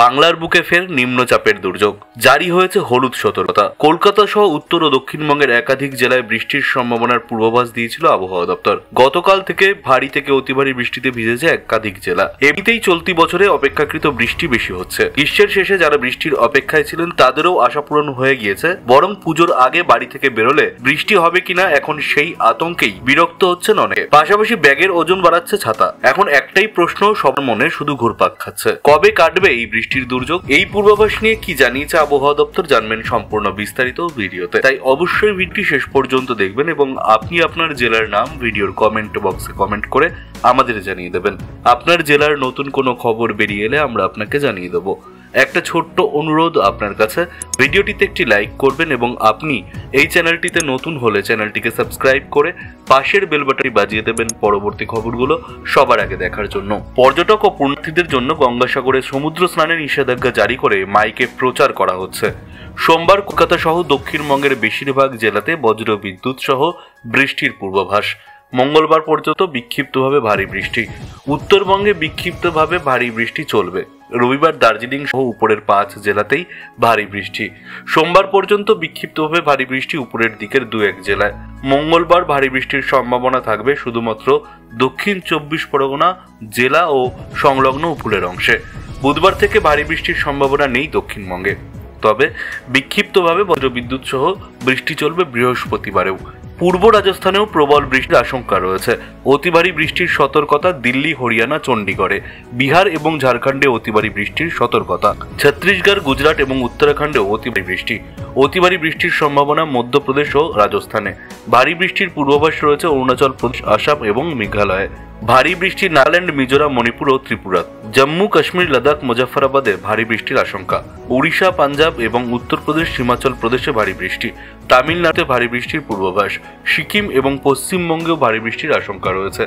বাংলার বুকে ফের নিম্নচাপের দুর্যোগ, জারি হয়েছে হলুদ সতর্কতা। কলকাতা সহ উত্তর ও দক্ষিণবঙ্গের একাধিক জেলায় বৃষ্টির সম্ভাবনার পূর্বাভাস দিয়েছিল আবহাওয়া দপ্তর। গতকাল থেকে ভারী থেকে অতি ভারী বৃষ্টিতে ভিজেছে একাধিক জেলা। এমনিতেই চলতি বছরে অপেক্ষাকৃত বৃষ্টি বেশি হচ্ছে। গ্রীষ্মের শেষে যারা বৃষ্টির অপেক্ষায় ছিলেন তাদেরও আশা পূরণ হয়ে গিয়েছে, বরং পুজোর আগে বাড়ি থেকে বেরোলে বৃষ্টি হবে কিনা এখন সেই আতঙ্কেই বিরক্ত হচ্ছেন অনেকে। পাশাপাশি ব্যাগের ওজন বাড়াচ্ছে ছাতা। এখন একটাই প্রশ্ন সবার মনে শুধু ঘুরপাক খাচ্ছে, কবে কাটবে এই বৃষ্টির দুর্যোগ? এই পূর্বাভাস নিয়ে কি জানিয়েছে আবহাওয়া দপ্তর জানবেন সম্পূর্ণ বিস্তারিত ভিডিওতে, তাই অবশ্যই ভিডিওটি শেষ পর্যন্ত দেখবেন এবং আপনি আপনার জেলার নাম ভিডিওর কমেন্ট বক্সে কমেন্ট করে আমাদের জানিয়ে দেবেন। আপনার জেলার নতুন কোনো খবর বেরিয়ে এলে আমরা আপনাকে জানিয়ে দেবো। একটা ছোট্ট অনুরোধ আপনার কাছে, ভিডিওটিতে একটি লাইক করবেন এবং আপনি এই চ্যানেলটিতে নতুন হলে চ্যানেলটিকে সাবস্ক্রাইব করে পাশের বেল বাটনটি বাজিয়ে দেবেন পরবর্তী খবরগুলো সবার আগে দেখার জন্য। পর্যটক ও পুণ্যার্থীদের জন্য গঙ্গাসাগরে সমুদ্র স্নানের নিষেধাজ্ঞা জারি করে মাইকে প্রচার করা হচ্ছে। সোমবার কলকাতা সহ দক্ষিণবঙ্গের বেশিরভাগ জেলাতে বজ্র বিদ্যুৎ সহ বৃষ্টির পূর্বাভাস। মঙ্গলবার পর্যন্ত বিক্ষিপ্তভাবে ভারী বৃষ্টি। উত্তরবঙ্গে বিক্ষিপ্তভাবে ভারী বৃষ্টি চলবে। রবিবার দার্জিলিং সহ উপরের 5 জেলাতেই ভারী বৃষ্টি। সোমবার পর্যন্ত বিক্ষিপ্তভাবে ভারী বৃষ্টি উপরের দিকের 2-1 জেলায়। মঙ্গলবার ভারী বৃষ্টির সম্ভাবনা থাকবে শুধুমাত্র দক্ষিণ 24 পরগনা জেলা ও সংলগ্ন উপকূলের অংশে। বুধবার থেকে ভারী বৃষ্টির সম্ভাবনা নেই দক্ষিণবঙ্গে, তবে বিক্ষিপ্তভাবে বজ্রবিদ্যুৎ সহ বৃষ্টি চলবে বৃহস্পতিবারেও। পূর্ব রাজস্থানেও প্রবল বৃষ্টির আশঙ্কা রয়েছে। অতি ভারী বৃষ্টির সতর্কতা দিল্লি, হরিয়ানা, চণ্ডীগড়ে। বিহার এবং ঝাড়খণ্ডে অতি ভারী বৃষ্টির সতর্কতা। ছত্তিশগড়, গুজরাট এবং উত্তরাখণ্ডেও অতি ভারী বৃষ্টি। অতি ভারী বৃষ্টির সম্ভাবনা মধ্যপ্রদেশ ও রাজস্থানে। ভারী বৃষ্টির পূর্বাভাস রয়েছে অরুণাচল প্রদেশ, আসাম এবং মেঘালয়ে। ভারী বৃষ্টি নাগাল্যান্ড, মিজোরাম, মণিপুর ও ত্রিপুরা। জম্মু, কাশ্মীর, লাদাখ, মুজফফরাবাদে ভারী বৃষ্টির আশঙ্কা। ওড়িশা, পাঞ্জাব এবং উত্তরপ্রদেশ, হিমাচল প্রদেশে ভারী বৃষ্টি। তামিলনাড়ুতে ভারী বৃষ্টির পূর্বাভাস। সিকিম এবং পশ্চিমবঙ্গেও ভারী বৃষ্টির আশঙ্কা রয়েছে।